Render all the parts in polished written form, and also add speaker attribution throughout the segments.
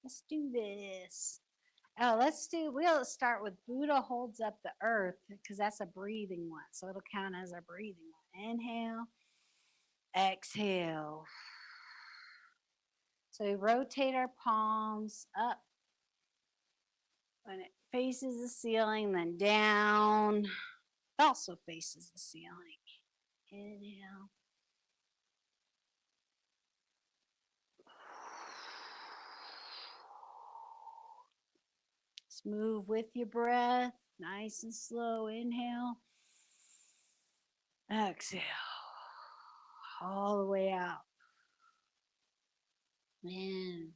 Speaker 1: Let's do this. Oh, we'll start with Buddha holds up the earth because that's a breathing one. So it'll count as a breathing one. Inhale, exhale. So we rotate our palms up when it faces the ceiling, then down. It also faces the ceiling. Inhale. Just move with your breath, nice and slow. Inhale, exhale, all the way out. In.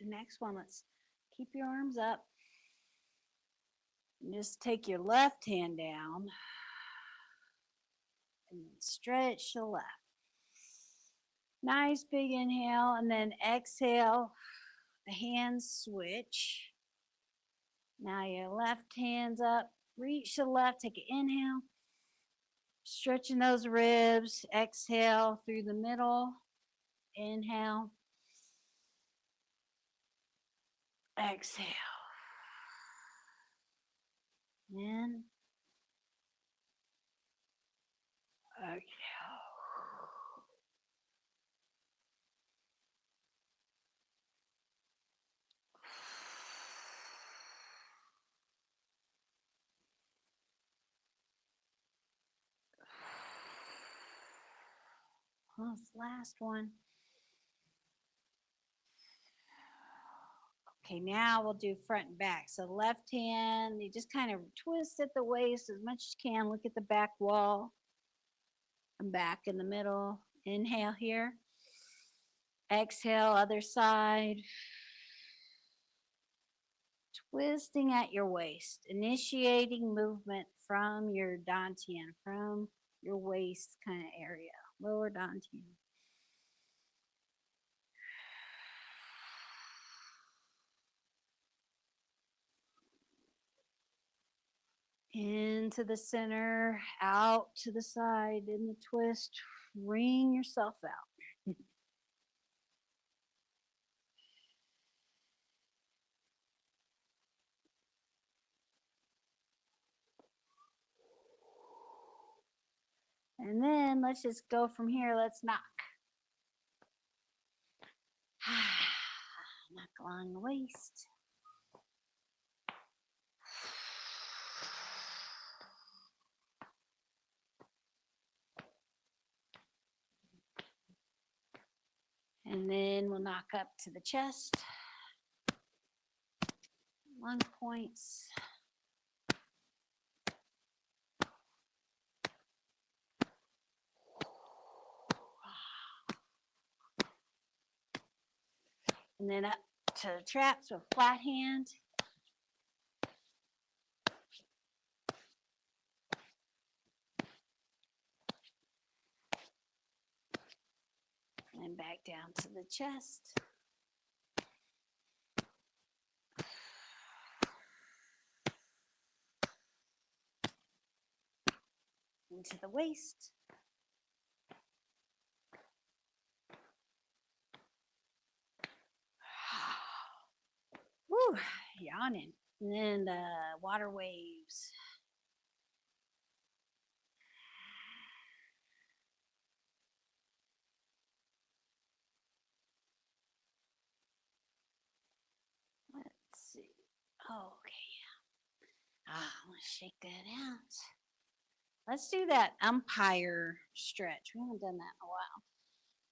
Speaker 1: The next one, let's keep your arms up. And just take your left hand down and then stretch the left. Nice big inhale, and then exhale. The hands switch. Now your left hand's up. Reach to the left, take an inhale. Stretching those ribs. Exhale through the middle. Inhale. Exhale. In. Exhale. Oh, this last one. Okay, now we'll do front and back. So left hand, you just kind of twist at the waist as much as you can. Look at the back wall. And back in the middle. Inhale here. Exhale, other side. Twisting at your waist, initiating movement from your dantian, from your waist kind of area, lower dantian. Into the center, out to the side in the twist. Wring yourself out. And then let's just go from here. Let's knock. Knock along the waist. And then we'll knock up to the chest. Lung points. And then up to the traps with flat hand. And back down to the chest. Into the waist. Woo, yawning. And then the water waves. Let's see. Oh, okay. I'm going to shake that out. Let's do that umpire stretch. We haven't done that in a while.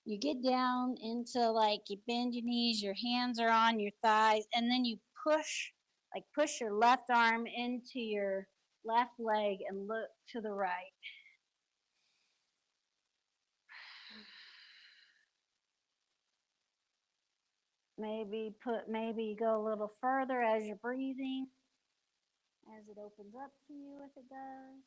Speaker 1: You get down into like you bend your knees, your hands are on your thighs, and then you push your left arm into your left leg and look to the right. Maybe go a little further as you're breathing, as it opens up to you if it does.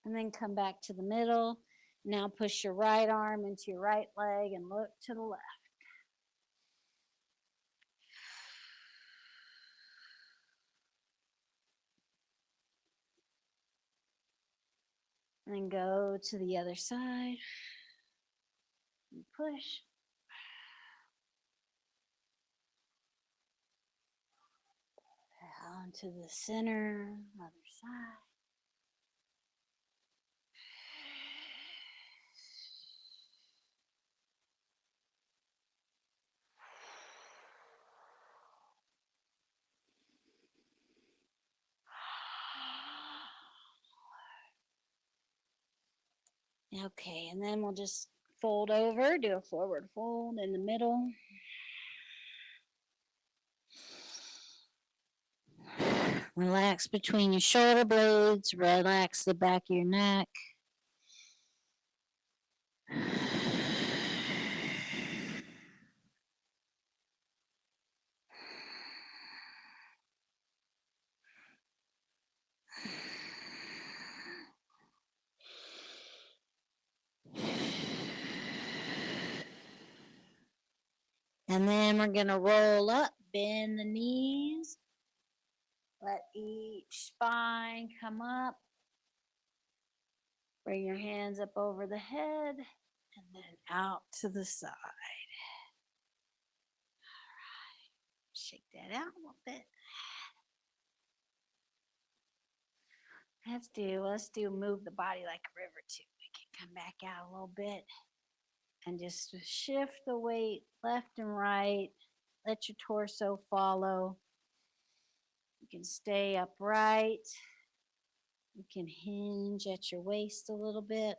Speaker 1: And then come back to the middle. Now push your right arm into your right leg and look to the left. And then go to the other side and push. Down to the center, other side. Okay, and then we'll just fold over, do a forward fold in the middle. Relax between your shoulder blades, relax the back of your neck. And then we're going to roll up, bend the knees. Let each spine come up. Bring your hands up over the head and then out to the side. All right. Shake that out a little bit. Let's do move the body like a river too. We can come back out a little bit and just shift the weight left and right. Let your torso follow. You can stay upright. You can hinge at your waist a little bit.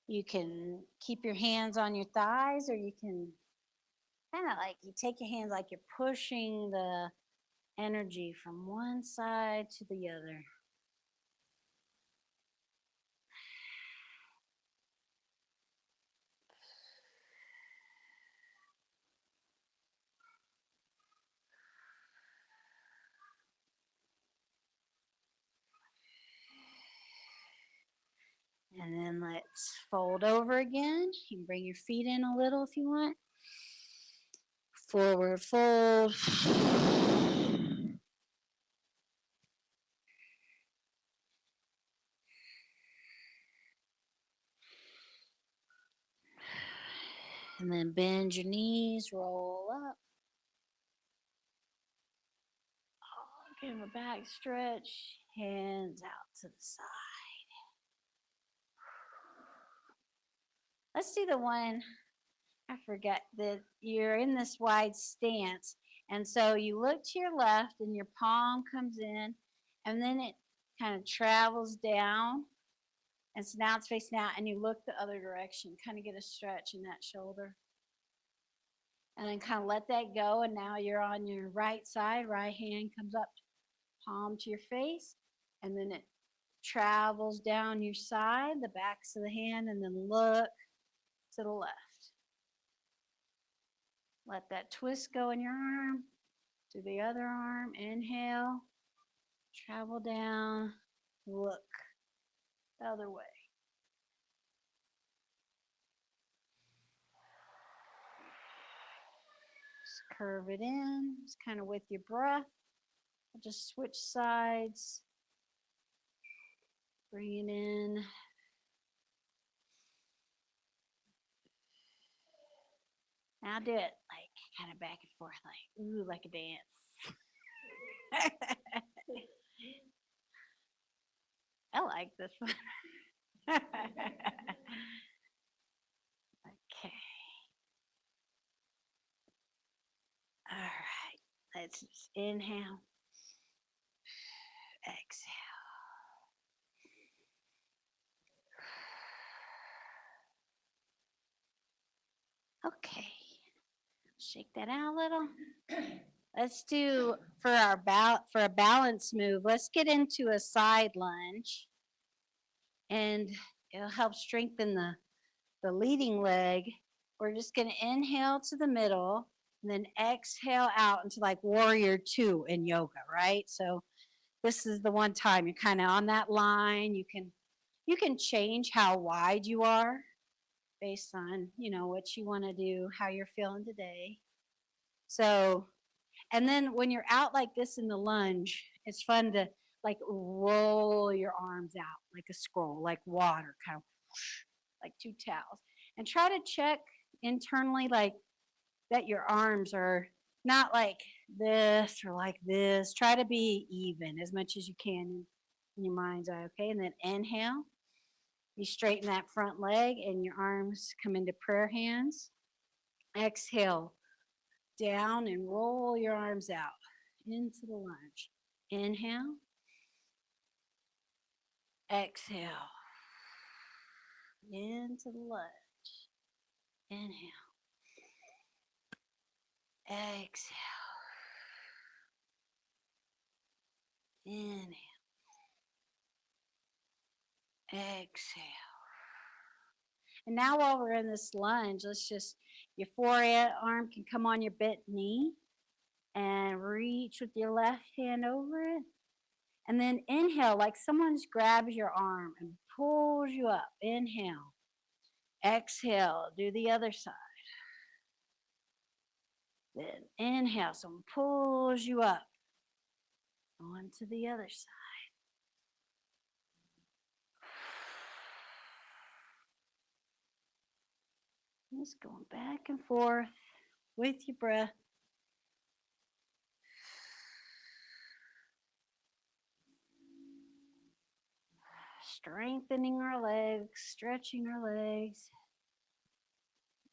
Speaker 1: You can keep your hands on your thighs, or you can kind of like you take your hands like you're pushing the energy from one side to the other. And then let's fold over again. You can bring your feet in a little if you want. Forward fold. And then bend your knees, roll up. Give a back stretch, hands out to the side. Let's do the one, I forgot that you're in this wide stance. And so you look to your left and your palm comes in and then it kind of travels down. And so now it's facing out and you look the other direction, kind of get a stretch in that shoulder. And then kind of let that go. And now you're on your right side, right hand comes up, palm to your face. And then it travels down your side, the backs of the hand, and then look to the left. Let that twist go in your arm to the other arm. Inhale, travel down, look the other way. Just curve it in, just kind of with your breath. Just switch sides. Bring it in. Now do it like kind of back and forth, like, ooh, like a dance. I like this one. Okay. All right. Let's just inhale. Exhale. Okay. Shake that out a little. Let's do for for a balance move. Let's get into a side lunge, and it'll help strengthen the leading leg. We're just going to inhale to the middle and then exhale out into like warrior two in yoga, right? So this is the one time you're kind of on that line. You can change how wide you are based on, what you want to do, how you're feeling today. So, and then when you're out like this in the lunge, it's fun to like roll your arms out like a scroll, like water, kind of like two towels. And try to check internally, like that your arms are not like this or like this. Try to be even as much as you can in your mind's eye, okay? And then inhale. You straighten that front leg and your arms come into prayer hands. Exhale down and roll your arms out into the lunge. Inhale. Exhale into the lunge. Inhale. Exhale. Inhale. Exhale. And now while we're in this lunge, your forearm can come on your bent knee and reach with your left hand over it. And then inhale like someone's grabs your arm and pulls you up. Inhale. Exhale. Do the other side. Then inhale. Someone pulls you up. On to the other side. Just going back and forth with your breath. Strengthening our legs, stretching our legs,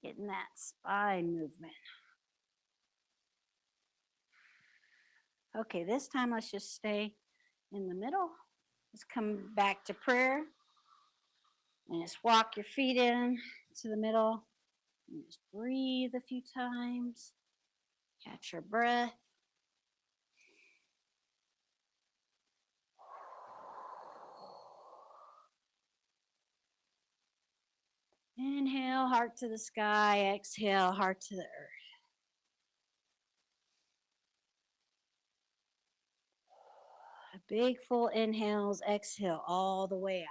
Speaker 1: getting that spine movement. Okay, this time let's just stay in the middle. Let's come back to prayer and just walk your feet in to the middle and just breathe a few times. Catch your breath. Inhale, heart to the sky. Exhale, heart to the earth. Big full inhales, exhale all the way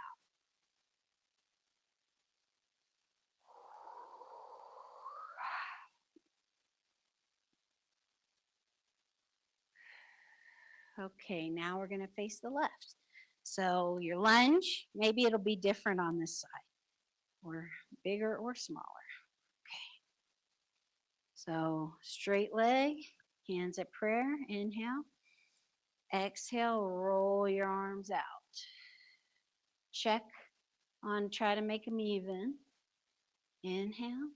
Speaker 1: out. Okay, now we're going to face the left. So your lunge, maybe it'll be different on this side, or bigger or smaller. Okay. So straight leg, hands at prayer, inhale. Exhale, roll your arms out. Check on, try to make them even. Inhale.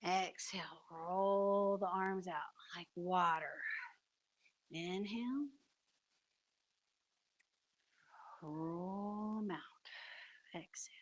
Speaker 1: Exhale, roll the arms out like water. Inhale. Roll them out. Exhale.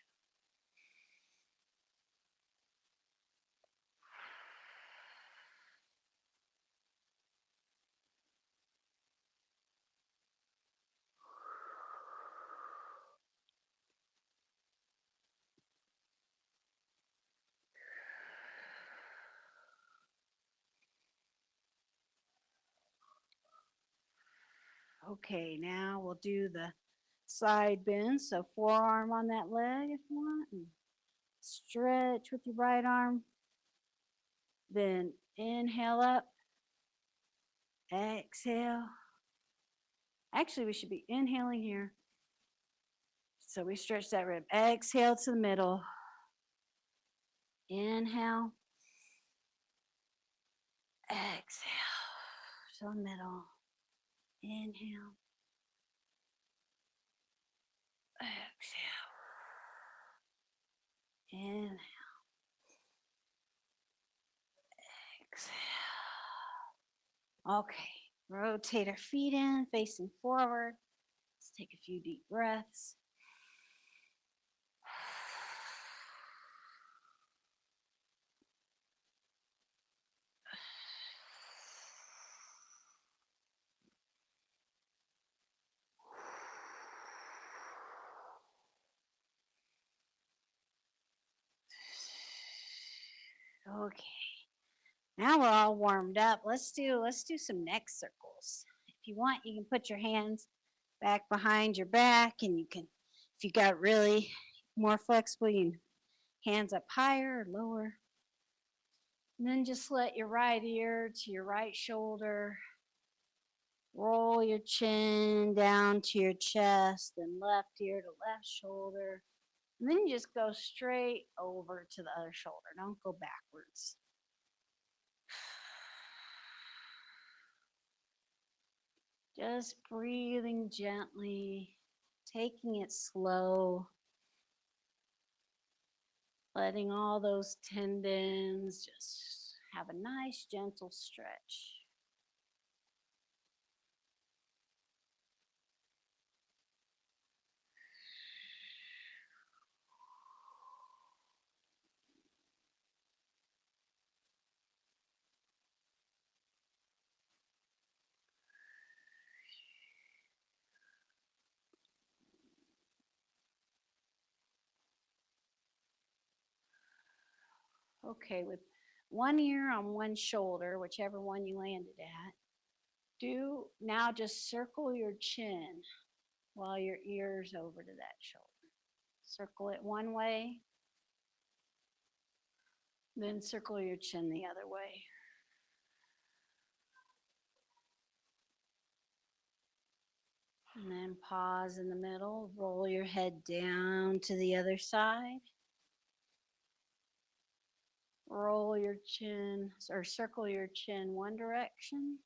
Speaker 1: Okay, now we'll do the side bend. So forearm on that leg if you want. And stretch with your right arm. Then inhale up. Exhale. Actually, we should be inhaling here. So we stretch that rib. Exhale to the middle. Inhale. Exhale to the middle. Inhale. Exhale. Inhale. Exhale. Okay. Rotate our feet in, facing forward. Let's take a few deep breaths. Okay. Now we're all warmed up. Let's do some neck circles. If you want, you can put your hands back behind your back, and you can, if you got really more flexible, you can hands up higher or lower. And then just let your right ear to your right shoulder. Roll your chin down to your chest, then left ear to left shoulder. And then you just go straight over to the other shoulder. Don't go backwards. Just breathing gently, taking it slow, letting all those tendons just have a nice, gentle stretch. Okay, with one ear on one shoulder, whichever one you landed at, do now just circle your chin while your ear's over to that shoulder. Circle it one way, then circle your chin the other way. And then pause in the middle, roll your head down to the other side. Roll your chin or circle your chin one direction.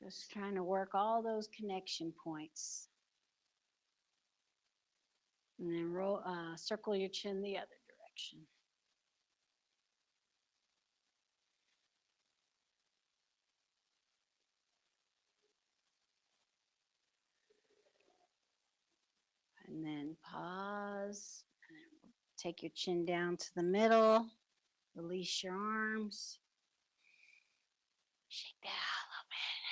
Speaker 1: Just trying to work all those connection points. And then circle your chin the other direction. And then pause. And then take your chin down to the middle. Release your arms. Shake that a little bit.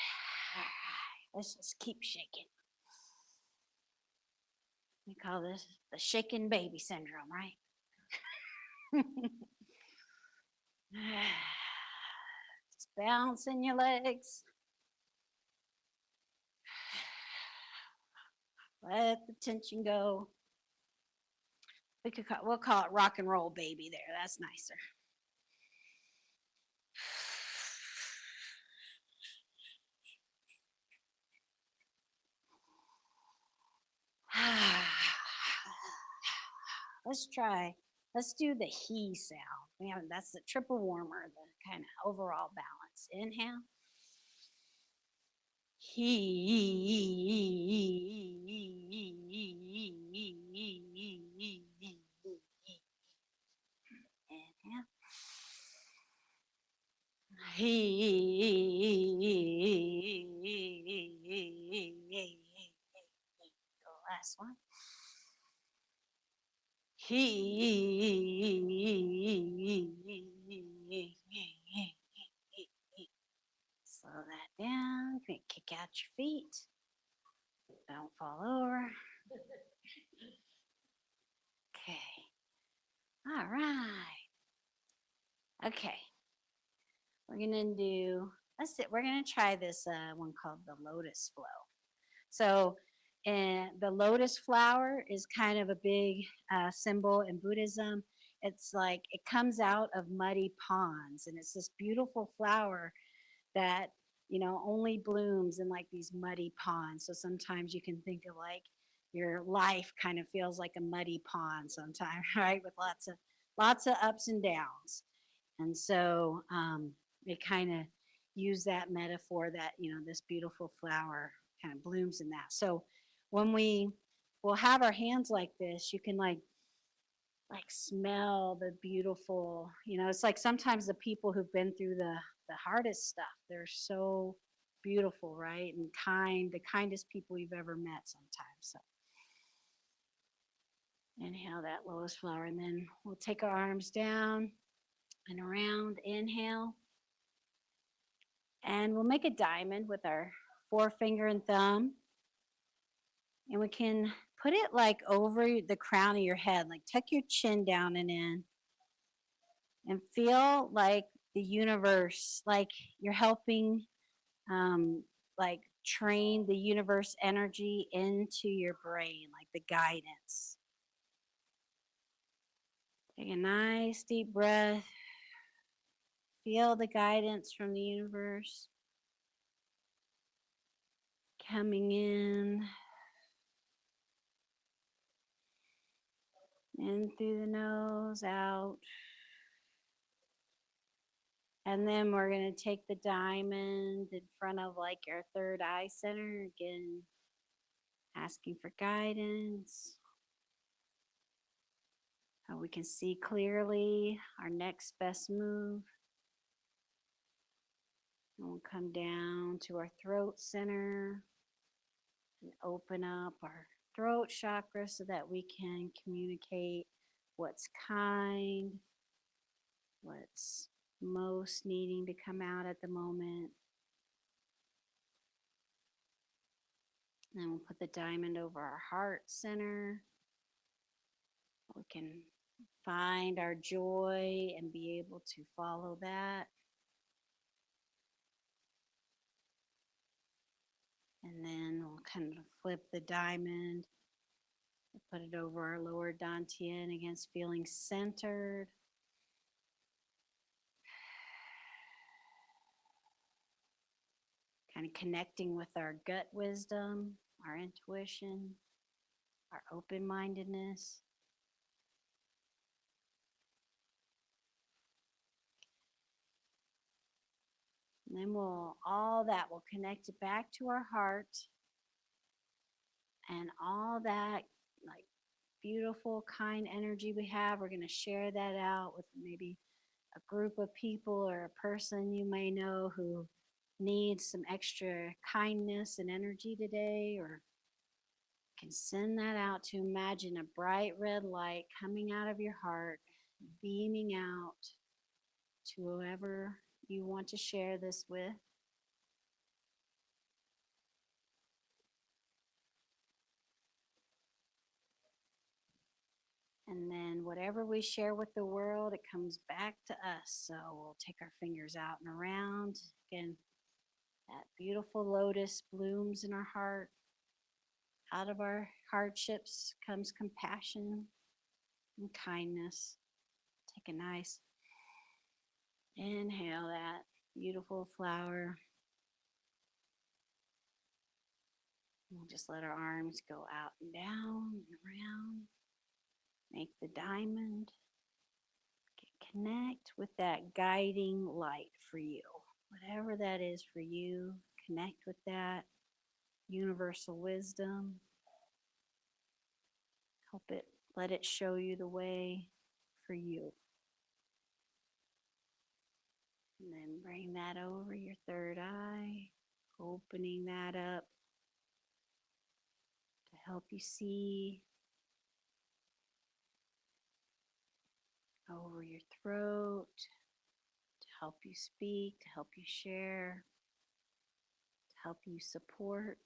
Speaker 1: All right. Let's just keep shaking. We call this the shaken baby syndrome, right? Just bouncing your legs. Let the tension go. We'll call it rock and roll baby there. That's nicer. Let's do the he sound. That's the triple warmer, the kind of overall balance. Inhale. Inhale. The last one. Slow that down. Kick out your feet. Don't fall over. Okay. All right. Okay. We're gonna do. We're gonna try this one called the lotus flow. So, the lotus flower is kind of a big symbol in Buddhism. It's like it comes out of muddy ponds, and it's this beautiful flower that only blooms in like these muddy ponds. So sometimes you can think of like your life kind of feels like a muddy pond sometimes, right? With lots of ups and downs. And so they kind of use that metaphor that this beautiful flower kind of blooms in that. So when we'll have our hands like this, you can like smell the beautiful, it's like sometimes the people who've been through the hardest stuff, they're so beautiful, right? And the kindest people you've ever met sometimes. So inhale that lotus flower, and then we'll take our arms down and around. Inhale. And we'll make a diamond with our forefinger and thumb. And we can put it like over the crown of your head, like tuck your chin down and in, and feel like the universe, like you're helping, um, like train the universe energy into your brain, like the guidance. Take a nice deep breath. Feel the guidance from the universe coming in through the nose, out. And then we're going to take the diamond in front of like your third eye center. Again, asking for guidance. How we can see clearly our next best move. And we'll come down to our throat center and open up our throat chakra so that we can communicate what's kind, what's most needing to come out at the moment. And then we'll put the diamond over our heart center. We can find our joy and be able to follow that. And then we'll kind of flip the diamond, put it over our lower dantian against feeling centered. Kind of connecting with our gut wisdom, our intuition, our open-mindedness. And then all that will connect it back to our heart, and all that like beautiful, kind energy we have, we're going to share that out with maybe a group of people or a person you may know who needs some extra kindness and energy today, or can send that out to imagine a bright red light coming out of your heart, beaming out to whoever you want to share this with. And then whatever we share with the world, it comes back to us. So we'll take our fingers out and around. Again, that beautiful lotus blooms in our heart. Out of our hardships comes compassion and kindness. Take a nice inhale, that beautiful flower. We'll just let our arms go out and down and around. Make the diamond. Connect with that guiding light for you. Whatever that is for you, connect with that universal wisdom. Help it, let it show you the way for you. And then bring that over your third eye, opening that up to help you see, over your throat, to help you speak, to help you share, to help you support,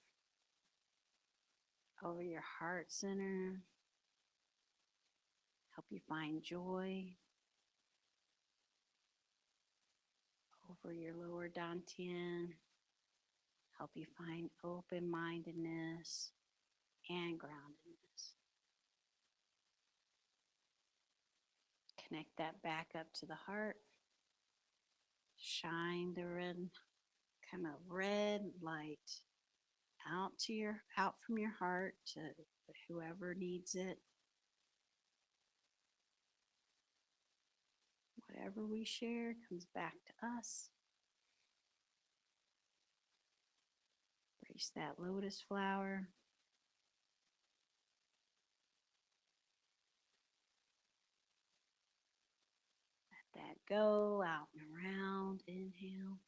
Speaker 1: over your heart center, help you find joy, over your lower dantian, help you find open-mindedness and groundedness. Connect that back up to the heart. Shine the red, kind of red light out from your heart to whoever needs it. Whatever we share comes back to us. Embrace that lotus flower. Let that go out and around. Inhale.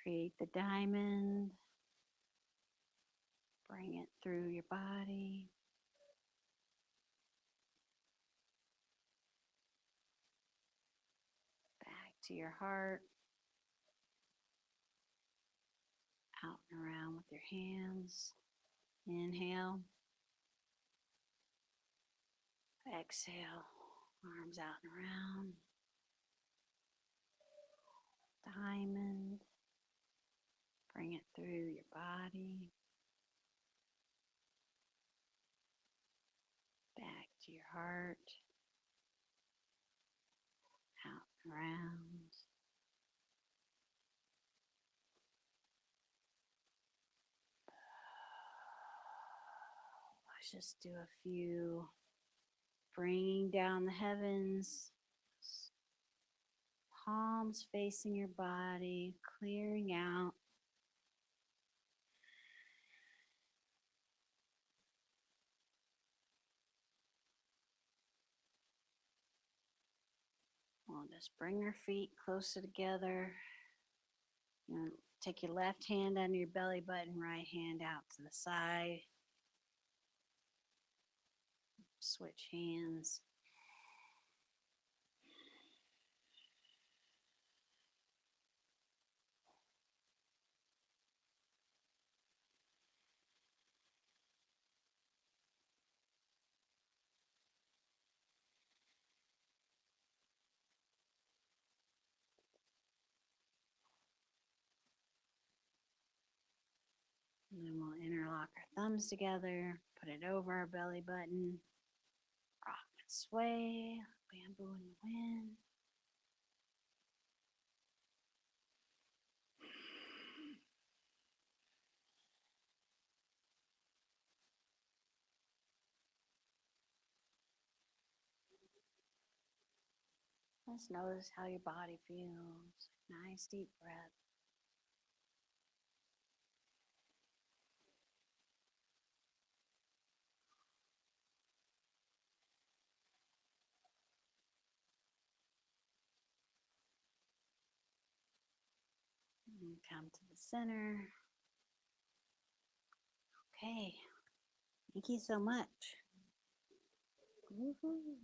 Speaker 1: Create the diamond. Bring it through your body. Back to your heart. Out and around with your hands. Inhale. Exhale, arms out and around. Diamond. Bring it through your body. Back to your heart. Out and around. Let's just do a few. Bringing down the heavens. Palms facing your body, clearing out. We'll just bring your feet closer together. Take your left hand under your belly button, right hand out to the side. Switch hands. And then we'll interlock our thumbs together, put it over our belly button, rock and sway, bamboo in the wind. Just notice how your body feels. Nice deep breath. And come to the center. Okay. Thank you so much. Woohoo.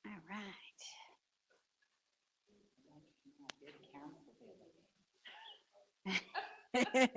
Speaker 1: All right.